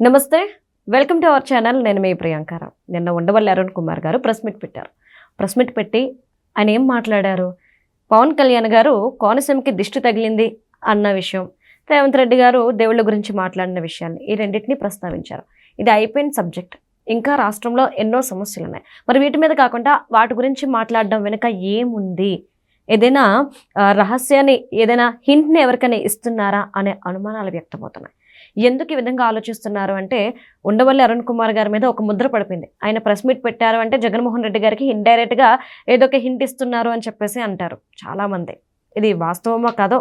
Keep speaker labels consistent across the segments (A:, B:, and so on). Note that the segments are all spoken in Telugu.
A: నమస్తే, వెల్కమ్ టు అవర్ ఛానల్. నేను మీ ప్రియాంకారావు. నిన్న ఉండవల్లి అరుణ్ కుమార్ గారు ప్రెస్ మీట్ పెట్టారు. ప్రెస్ మీట్ పెట్టి ఆయన ఏం మాట్లాడారు? పవన్ కళ్యాణ్ గారు కోనసీమకి దిష్టి తగిలింది అన్న విషయం, రేవంత్ రెడ్డి గారు దేవుళ్ళ గురించి మాట్లాడిన విషయాన్ని, ఈ రెండింటినీ ప్రస్తావించారు. ఇది అయిపోయిన సబ్జెక్ట్. ఇంకా రాష్ట్రంలో ఎన్నో సమస్యలు ఉన్నాయి. మరి వీటి మీద కాకుండా వాటి గురించి మాట్లాడడం వెనుక ఏముంది? ఏదైనా రహస్యాన్ని, ఏదైనా హింట్ని ఎవరికైనా ఇస్తున్నారా అనే అనుమానాలు వ్యక్తమవుతున్నాయి. ఎందుకు ఈ విధంగా ఆలోచిస్తున్నారు అంటే, ఉండవల్లి అరుణ్ కుమార్ గారి మీద ఒక ముద్ర పడిపోయింది. ఆయన ప్రెస్ మీట్ పెట్టారు అంటే జగన్మోహన్ రెడ్డి గారికి ఇండైరెక్ట్గా ఏదో ఒక హింట్ ఇస్తున్నారు అని చెప్పేసి అంటారు చాలామంది. ఇది వాస్తవమో కాదో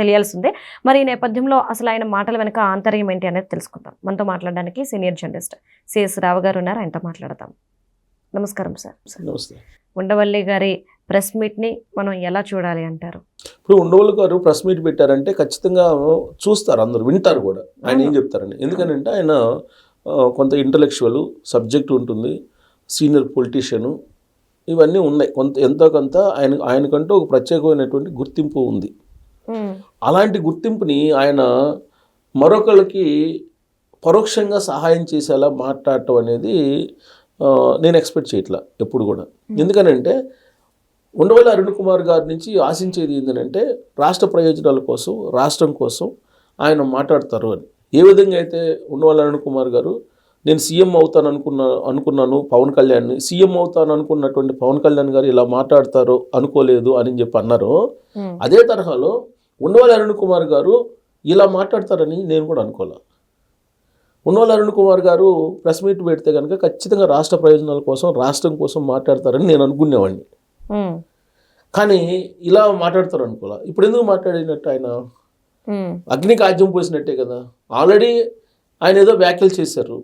A: తెలియాల్సిందే. మరి ఈ నేపథ్యంలో అసలు ఆయన మాటల వెనక ఆంతర్యం ఏంటి అనేది తెలుసుకుందాం. మనతో మాట్లాడడానికి సీనియర్ జర్నలిస్ట్ సిఎస్ రావు గారు ఉన్నారు. ఆయనతో మాట్లాడదాం. నమస్కారం సార్.
B: నమస్తే.
A: ఉండవల్లి గారి ప్రెస్ మీట్ని మనం ఎలా చూడాలి అంటారు?
B: ఇప్పుడు ఉండవల్లి గారు ప్రెస్ మీట్ పెట్టారంటే ఖచ్చితంగా చూస్తారు, అందరూ వింటారు కూడా ఆయన ఏం చెప్తారని. ఎందుకంటే ఆయన కొంత ఇంటలెక్చువల్ సబ్జెక్ట్ ఉంటుంది, సీనియర్ పొలిటీషియను, ఇవన్నీ ఉన్నాయి. ఎంతో కొంత ఆయనకంటూ ఒక ప్రత్యేకమైనటువంటి గుర్తింపు ఉంది. అలాంటి గుర్తింపుని ఆయన మరొకరికి పరోక్షంగా సహాయం చేసేలా మాట్లాడటం అనేది నేను ఎక్స్పెక్ట్ చేయట్లా ఎప్పుడు కూడా. ఎందుకనంటే ఉండవల్లి అరుణ్ కుమార్ గారి నుంచి ఆశించేది ఏంటంటే రాష్ట్ర ప్రయోజనాల కోసం, రాష్ట్రం కోసం ఆయన మాట్లాడతారు అని. ఏ విధంగా అయితే ఉండవల్లి అరుణ్ కుమార్ గారు నేను సీఎం అవుతాను అనుకున్నాను పవన్ కళ్యాణ్ని, సీఎం అవుతాను అనుకున్నటువంటి పవన్ కళ్యాణ్ గారు ఇలా మాట్లాడతారు అనుకోలేదు అని చెప్పి అన్నారు. అదే తరహాలో ఉండవల్లి అరుణ్ కుమార్ గారు ఇలా మాట్లాడతారని నేను కూడా అనుకోలే. ఉండవల్లి అరుణ్ కుమార్ గారు ప్రెస్ మీట్ పెడితే కనుక ఖచ్చితంగా రాష్ట్ర ప్రయోజనాల కోసం, రాష్ట్రం కోసం మాట్లాడతారని నేను అనుకునేవాడిని. కానీ ఇలా మాట్లాడతారు అనుకోలే. ఇప్పుడు ఎందుకు మాట్లాడినట్టు? ఆయన అగ్నికి ఆజ్యం పోసినట్టే కదా. ఆల్రెడీ ఆయన ఏదో వ్యాఖ్యలు చేశారు.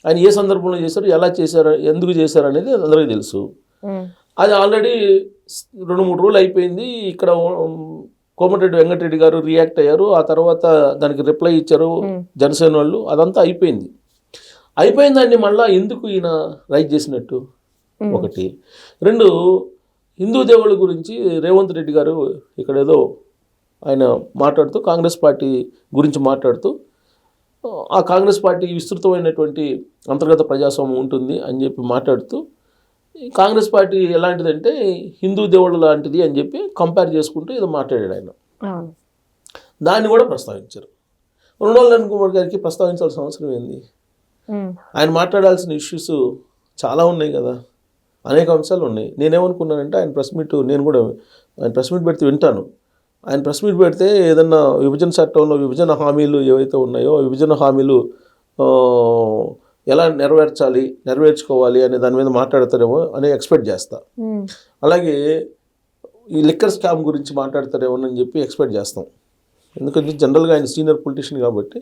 B: ఆయన ఏ సందర్భంలో చేశారు, ఎలా చేశారు, ఎందుకు చేశారు అనేది అందరికీ తెలుసు. అది ఆల్రెడీ 2-3 రోజులు అయిపోయింది. ఇక్కడ కోమటిరెడ్డి వెంకటరెడ్డి గారు రియాక్ట్ అయ్యారు. ఆ తర్వాత దానికి రిప్లై ఇచ్చారు జనసేన వాళ్ళు. అదంతా అయిపోయింది. అయిపోయిన దాన్ని మళ్ళీ ఎందుకు ఈయన రైట్ చేసినట్టు? ఒకటి. 2, హిందూ దేవుళ్ళ గురించి రేవంత్ రెడ్డి గారు ఇక్కడ ఏదో ఆయన మాట్లాడుతూ, కాంగ్రెస్ పార్టీ గురించి మాట్లాడుతూ, ఆ కాంగ్రెస్ పార్టీ విస్తృతమైనటువంటి అంతర్గత ప్రజాస్వామ్యం ఉంటుంది అని చెప్పి మాట్లాడుతూ, కాంగ్రెస్ పార్టీ ఎలాంటిదంటే హిందూ దేవుళ్ళ లాంటిది అని చెప్పి కంపేర్ చేసుకుంటూ ఏదో మాట్లాడాడు ఆయన. దాన్ని కూడా ప్రస్తావించారు. ఉండవల్లి అరుణ్ కుమార్ గారికి ప్రస్తావించాల్సిన అవసరం ఏంది? ఆయన మాట్లాడాల్సిన ఇష్యూస్ చాలా ఉన్నాయి కదా, అనేక అంశాలు ఉన్నాయి. నేనేమనుకున్నానంటే ఆయన ప్రెస్ మీట్, నేను కూడా ఆయన ప్రెస్ మీట్ పెడితే వింటాను. ఆయన ప్రెస్ మీట్ పెడితే ఏదన్నా విభజన చట్టంలో విభజన హామీలు ఏవైతే ఉన్నాయో, విభజన హామీలు ఎలా నెరవేర్చుకోవాలి అనే దాని మీద మాట్లాడతారేమో అని ఎక్స్పెక్ట్ చేస్తా. అలాగే ఈ లిక్కర్ స్కామ్ గురించి మాట్లాడతారేమో అని చెప్పి ఎక్స్పెక్ట్ చేస్తాం. ఎందుకంటే జనరల్గా ఆయన సీనియర్ పొలిటీషియన్ కాబట్టి.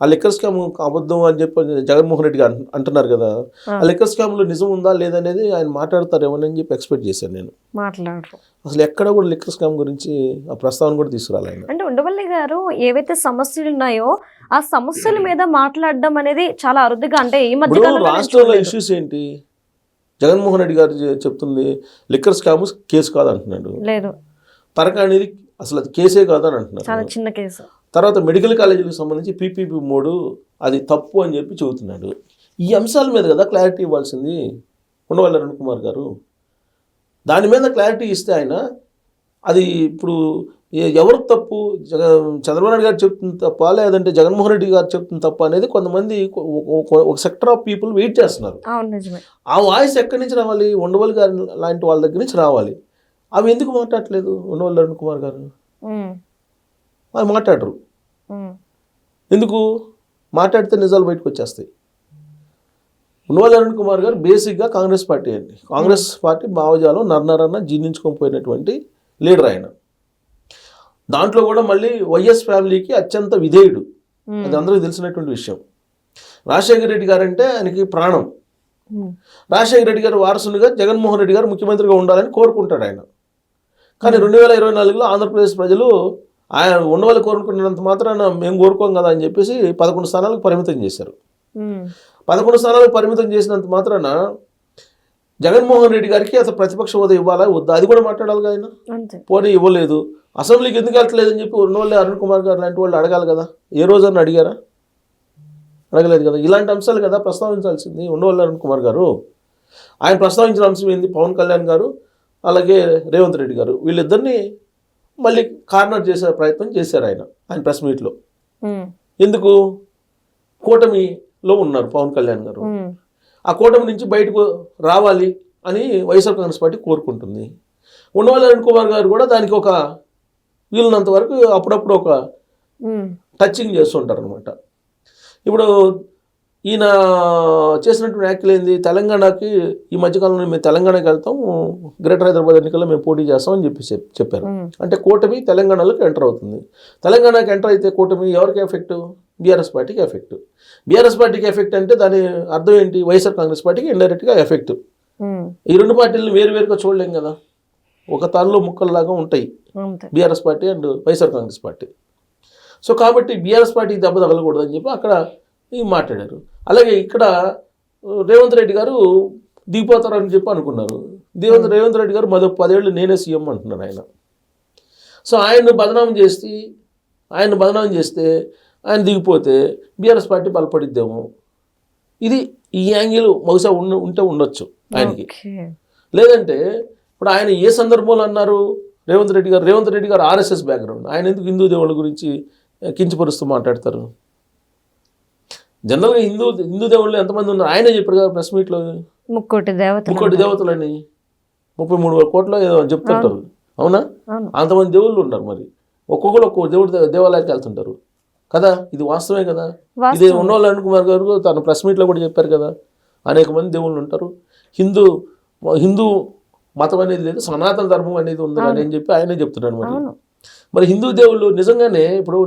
B: ఆ లిక్కర్ స్కామ్ అబద్ధం అని చెప్పి జగన్మోహన్ రెడ్డి గారు అంటున్నారు కదా, ఆ లిక్కర్ స్కామ్లో నిజం ఉందా లేదనేది ఆయన మాట్లాడతారేమోనని చెప్పి ఎక్స్పెక్ట్ చేశాను నేను. అసలు ఎక్కడ కూడా లిక్కర్ స్కామ్ గురించి ఆ ప్రస్తావన కూడా తీసుకురాలి ఆయన.
A: అంటే ఉండవల్లి గారు ఏవైతే సమస్యలు ఉన్నాయో ఆ సమస్యల మీద మాట్లాడడం అనేది చాలా అరుదుగా. అంటే ఈ మధ్య
B: రాష్ట్రంలో ఇష్యూస్ ఏంటి? జగన్మోహన్ రెడ్డి గారు చెప్తుంది లిక్కర్ స్కామ్ కేసు కాదు అంటున్నాడు.
A: లేదు,
B: తరక అనేది అసలు అది కేసే కాదని అంటున్నారు.
A: చాలా చిన్న కేసు.
B: తర్వాత మెడికల్ కాలేజీలకు సంబంధించి PPP 3 అది తప్పు అని చెప్పి చెబుతున్నాడు. ఈ అంశాల మీద కదా క్లారిటీ ఇవ్వాల్సింది ఉండవల్లి అరుణ్ కుమార్ గారు. దాని మీద క్లారిటీ ఇస్తే ఆయన, అది ఇప్పుడు ఎవరు తప్పు, చంద్రబాబు నాయుడు గారు చెప్తుంది తప్ప లేదంటే జగన్మోహన్ రెడ్డి గారు చెప్తుంది తప్ప అనేది కొంతమంది ఒక సెక్టర్ ఆఫ్ పీపుల్ వెయిట్ చేస్తున్నారు. ఆ వాయిస్ ఎక్కడి నుంచి రావాలి? ఉండవల్లి గారి లాంటి వాళ్ళ దగ్గర నుంచి రావాలి. అవి ఎందుకు మాట్లాడట్లేదు ఉండవల్లి అరుణ్ కుమార్ గారు? అవి మాట్లాడరు. ఎందుకు? మాట్లాడితే నిజాలు బయటకు వచ్చేస్తాయి. ఉండవల్లి అరుణ్ కుమార్ గారు బేసిక్గా కాంగ్రెస్ పార్టీ అండి. కాంగ్రెస్ పార్టీ భావజాలం నరనరన్న జీర్ణించుకోకపోయినటువంటి లీడర్ ఆయన. దాంట్లో కూడా మళ్ళీ వైఎస్ ఫ్యామిలీకి అత్యంత విధేయుడు. అది అందరికీ తెలిసినటువంటి విషయం. రాజశేఖర రెడ్డి గారు అంటే ఆయనకి ప్రాణం. రాజశేఖర రెడ్డి గారు వారసునిగా జగన్మోహన్ రెడ్డి గారు ముఖ్యమంత్రిగా ఉండాలని కోరుకుంటాడు ఆయన. కానీ 2024లో ఆంధ్రప్రదేశ్ ప్రజలు ఆయన ఉండవల్లి కోరుకున్నంత మాత్రాన మేము కోరుకోం కదా అని చెప్పేసి 11 స్థానాలకు పరిమితం చేశారు. 11 స్థానాలకు పరిమితం చేసినంత మాత్రాన జగన్మోహన్ రెడ్డి గారికి అసలు ప్రతిపక్ష హోదా ఇవ్వాలా వద్దా అది కూడా మాట్లాడాలి కదా ఆయన. పోనీ ఇవ్వలేదు. అసెంబ్లీకి ఎందుకు వెళ్తలేదని చెప్పి ఉండవల్లి అరుణ్ కుమార్ గారు లాంటి వాళ్ళు అడగాలి కదా. ఏ రోజన్నా అడిగారా? అడగలేదు కదా. ఇలాంటి అంశాలు కదా ప్రస్తావించాల్సింది ఉండవల్లి అరుణ్ కుమార్ గారు. ఆయన ప్రస్తావించిన అంశం ఏంది, పవన్ కళ్యాణ్ గారు అలాగే రేవంత్ రెడ్డి గారు వీళ్ళిద్దరిని మళ్ళీ కార్నర్ చేసే ప్రయత్నం చేశారు ఆయన ప్రెస్ మీట్లో. ఎందుకు, కూటమిలో ఉన్నారు పవన్ కళ్యాణ్ గారు, ఆ కూటమి నుంచి బయటకు రావాలి అని వైఎస్ఆర్ కాంగ్రెస్ పార్టీ కోరుకుంటుంది. ఉండవల్లి అరుణ్ కుమార్ గారు కూడా దానికి ఒక వీలున్నంత వరకు అప్పుడప్పుడు ఒక టచింగ్ చేస్తుంటారు అనమాట. ఇప్పుడు ఈయన చేసినటువంటి వ్యాఖ్యలు ఏంది, తెలంగాణకి ఈ మధ్యకాలంలో మేము తెలంగాణకి వెళ్తాం, గ్రేటర్ హైదరాబాద్ ఎన్నికల్లో మేము పోటీ చేస్తామని చెప్పారు. అంటే కూటమి తెలంగాణలోకి ఎంటర్ అవుతుంది. తెలంగాణకి ఎంటర్ అయితే కూటమి ఎవరికి ఎఫెక్ట్, బీఆర్ఎస్ పార్టీకి ఎఫెక్ట్. బీఆర్ఎస్ పార్టీకి ఎఫెక్ట్ అంటే దాని అర్థం ఏంటి, వైఎస్ఆర్ కాంగ్రెస్ పార్టీకి ఇండైరెక్ట్గా ఎఫెక్ట్. ఈ రెండు పార్టీలను వేరువేరుగా చూడలేం కదా, ఒక తాళ్ళలో ముక్కల్లాగా ఉంటాయి BRS party and YSR Congress party. So కాబట్టి బీఆర్ఎస్ పార్టీకి దెబ్బ తగలకూడదని చెప్పి అక్కడ మాట్లాడారు. అలాగే ఇక్కడ రేవంత్ రెడ్డి గారు దిగిపోతారని చెప్పి అనుకున్నారు. రేవంత్ రెడ్డి గారు 10 ఏళ్ళు నేనే సీఎం అంటున్నారు ఆయన. సో ఆయన్ను బదనాం చేస్తే ఆయన దిగిపోతే బీఆర్ఎస్ పార్టీ బలపడిద్దేమో, ఇది ఈ యాంగిల్ బహుశా ఉంటే ఉండొచ్చు ఆయనకి. లేదంటే ఇప్పుడు ఆయన ఏ సందర్భంలో అన్నారు, రేవంత్ రెడ్డి గారు ఆర్ఎస్ఎస్ బ్యాక్గ్రౌండ్, ఆయన ఎందుకు హిందూ దేవుళ్ళ గురించి కించపరుస్తూ మాట్లాడతారు? జనరల్గా హిందూ దేవుళ్ళు ఎంతమంది ఉన్నారు ఆయనే చెప్పారు కదా ప్రెస్ మీట్లో, 3 దేవతలని 33 కోట్ల ఏదో చెప్తుంటారు. అవునా, అంతమంది దేవుళ్ళు ఉన్నారు. మరి ఒక్కొక్కరు ఒక్కొక్క దేవాలయానికి వెళ్తుంటారు కదా, ఇది వాస్తవమే కదా. ఇది ఉండవల్లి అరుణ్ కుమార్ గారు తన ప్రెస్ మీట్లో కూడా చెప్పారు కదా, అనేక మంది దేవుళ్ళు ఉంటారు, హిందూ మతం అనేది లేదు, సనాతన ధర్మం అనేది ఉంది అని చెప్పి ఆయనే చెప్తున్నాడు. మరి హిందూ దేవుళ్ళు నిజంగానే ఇప్పుడు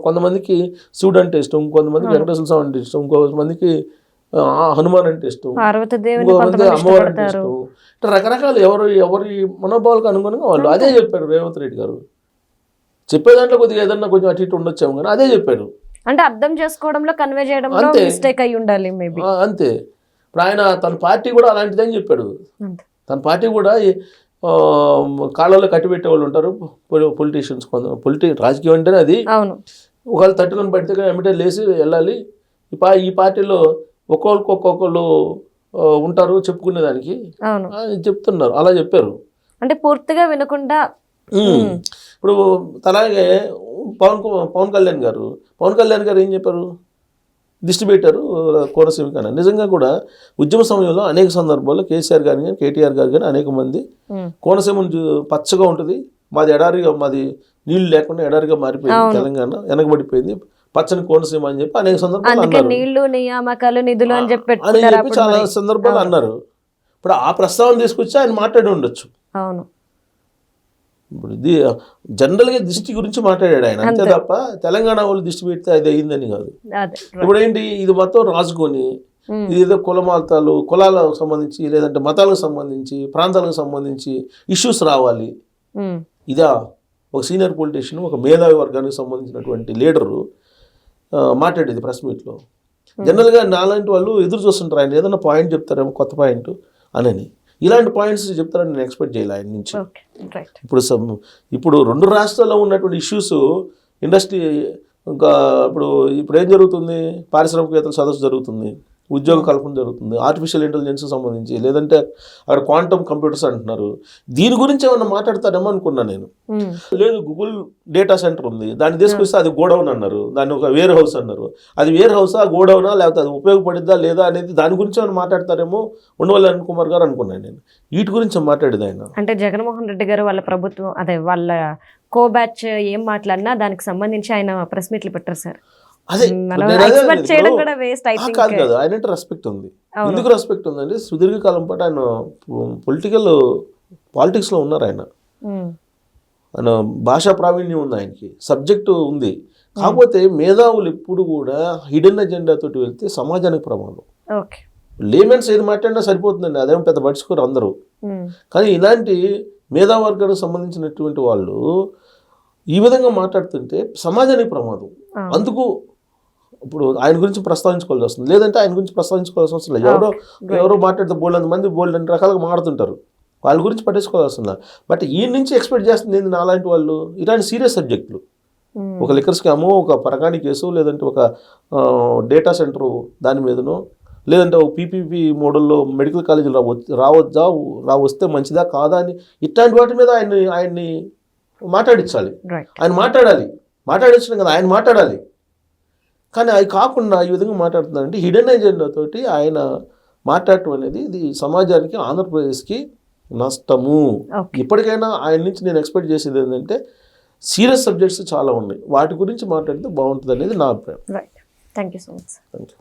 B: కొంతమందికి శివుడు అంటే ఇష్టం, కొంతమందికి వెంకటేశ్వర స్వామి అంటే ఇష్టం, కొంతమందికి హనుమాన్ అంటే ఇష్టం, కొంతమంది అమ్మవారు అంటే ఇష్టం. ఇట్లా రకరకాలు ఎవరి మనోభావాలకు అనుగుణంగా వాళ్ళు అదే చెప్పారు. రేవంత్ రెడ్డి గారు చెప్పే దాంట్లో కొద్దిగా ఏదన్నా కొంచెం అటు ఇటు ఉండొచ్చాము కానీ అదే చెప్పారు.
A: అంటే అర్థం చేసుకోవడంలో కన్వే చేయడంలో మిస్టేక్ అయి ఉండాలి మేబీ.
B: అంతే. ఇప్పుడు ఆయన తన పార్టీ కూడా అలాంటిదని చెప్పాడు. తన పార్టీ కూడా కాళ్ళలో కట్టిపెట్టే వాళ్ళు ఉంటారు పొలిటీషియన్స్, రాజకీయం అంటేనే అది. ఒకవేళ తట్టుకొని పడితే ఎమ్మటే లేచి వెళ్ళాలి. ఈ పార్టీలో ఒక్కొక్కళ్ళు ఉంటారు చెప్పుకునేదానికి చెప్తున్నారు, అలా చెప్పారు.
A: అంటే పూర్తిగా వినకుండా
B: ఇప్పుడు అలాగే పవన్ కళ్యాణ్ గారు ఏం చెప్పారు, దిష్టి పెట్టారు కోనసీమ కన్నా. నిజంగా కూడా ఉద్యమ సమయంలో అనేక సందర్భాల్లో కేసీఆర్ గారు కానీ కేటీఆర్ గారు కానీ అనేక మంది కోనసీమ పచ్చగా ఉంటుంది, మాది నీళ్లు లేకుండా ఎడారిగా మారిపోయింది, తెలంగాణ వెనకబడిపోయింది, పచ్చని కోనసీమ అని చెప్పి అనేక సందర్భాలు అన్నారు.
A: నీళ్లు నియామకాలు నిధులు అని చెప్పి
B: చాలా సందర్భాలు అన్నారు. ఇప్పుడు ఆ ప్రస్తావన తీసుకొచ్చి ఆయన మాట్లాడి ఉండొచ్చు.
A: అవును,
B: ఇప్పుడు ఇది జనరల్గా దిష్టి గురించి మాట్లాడాడు ఆయన, అంతే తప్ప తెలంగాణ వాళ్ళు దిష్టి పెడితే అది అయిందని కాదు. ఇప్పుడు ఏంటి, ఇది మొత్తం రాసుకొని ఇది ఏదో కులాలకు సంబంధించి లేదంటే మతాలకు సంబంధించి ప్రాంతాలకు సంబంధించి ఇష్యూస్ రావాలి. ఇదా ఒక సీనియర్ పొలిటీషియన్, ఒక మేధావి వర్గానికి సంబంధించినటువంటి లీడరు మాట్లాడేది ప్రెస్ మీట్లో. జనరల్గా నాలాంటి వాళ్ళు ఎదురు చూస్తుంటారు, ఆయన ఏదైనా పాయింట్ చెప్తారేమో కొత్త పాయింట్ అని. ఇలాంటి పాయింట్స్ చెప్తారని నేను ఎక్స్పెక్ట్ చేయాలి ఆయన నుంచి. ఇప్పుడు 2 రాష్ట్రాల్లో ఉన్నటువంటి ఇష్యూస్ ఇండస్ట్రీ ఇంకా ఇప్పుడు ఏం జరుగుతుంది, పారిశ్రామికవేత్తల సదస్సు జరుగుతుంది, ఉద్యోగ కల్పన జరుగుతుంది, ఆర్టిఫిషియల్ ఇంటెలిజెన్స్ సంబంధించి, లేదంటే అక్కడ క్వాంటమ్ కంప్యూటర్స్ అంటున్నారు, దీని గురించి ఏమన్నా మాట్లాడతారేమో అనుకున్నాను నేను. లేదు, గూగుల్ డేటా సెంటర్ ఉంది, దాన్ని తీసుకొస్తే అది గోడౌన్ అన్నారు, దాన్ని ఒక వేర్ హౌస్ అన్నారు, అది వేర్ హౌసా గోడౌనా లేకపోతే అది ఉపయోగపడిద్దా లేదా అనేది దాని గురించి ఏమైనా మాట్లాడతారేమో ఉండవల్లి అరుణ్ కుమార్ గారు అనుకున్నాను నేను. వీటి గురించి మాట్లాడేది ఆయన.
A: అంటే జగన్మోహన్ రెడ్డి గారు వాళ్ళ ప్రభుత్వం వాళ్ళ కో బ్యాచ్ ఏం మాట్లాడినా దానికి సంబంధించి ఆయన ప్రెస్ మీట్లు పెట్టారు సార్.
B: అదే
A: కాదు
B: కదా, ఆయన రెస్పెక్ట్ ఉంది. ఎందుకు రెస్పెక్ట్ ఉందంటే సుదీర్ఘకాలం పాటు ఆయన పాలిటిక్స్లో ఉన్నారు. ఆయన భాషా ప్రావీణ్యం ఉంది, ఆయనకి సబ్జెక్టు ఉంది. కాకపోతే మేధావులు ఎప్పుడు కూడా హిడెన్ అజెండాతోటి వెళ్తే సమాజానికి ప్రమాదం. లేమెన్స్ ఏది మాట్లాడినా సరిపోతుందండి, అదేమో పెద్ద పట్టించుకోరు అందరూ. కానీ ఇలాంటి మేధావర్గానికి సంబంధించినటువంటి వాళ్ళు ఈ విధంగా మాట్లాడుతుంటే సమాజానికి ప్రమాదం. అందుకు ఇప్పుడు ఆయన గురించి ప్రస్తావించుకోవాల్సి వస్తుంది, లేదంటే ఆయన గురించి ప్రస్తావించుకోవాల్సి వస్తుంది. ఎవరో మాట్లాడితే బోల్డ్ రకాలుగా మాట్లాడుతుంటారు, వాళ్ళ గురించి పట్టించుకోవాల్సి వస్తుంది. బట్ ఈ నుంచి ఎక్స్పెక్ట్ చేస్తుంది ఏంది, నాలాంటి వాళ్ళు ఇలాంటి సీరియస్ సబ్జెక్టులు ఒక లిక్కర్ స్కాము, ఒక పరకాణి కేసు, లేదంటే ఒక డేటా సెంటరు దాని మీదనో, లేదంటే ఒక పీపీపీ మోడల్లో మెడికల్ కాలేజీలు వస్తే మంచిదా కాదా అని ఇట్లాంటి వాటి మీద ఆయన్ని మాట్లాడించాలి. ఆయన మాట్లాడించడం కదా, ఆయన మాట్లాడాలి. కానీ అది కాకుండా ఈ విధంగా మాట్లాడుతున్నారంటే హిడెన్ ఎజెండా తోటి ఆయన మాట్లాడటం అనేది ఇది సమాజానికి, ఆంధ్రప్రదేశ్కి నష్టము. ఇప్పటికైనా ఆయన నుంచి నేను ఎక్స్పెక్ట్ చేసేది ఏంటంటే సీరియస్ సబ్జెక్ట్స్ చాలా ఉన్నాయి, వాటి గురించి మాట్లాడితే బాగుంటుంది అనేది నా అభిప్రాయం.
A: Right, thank you so much.
B: Thank you.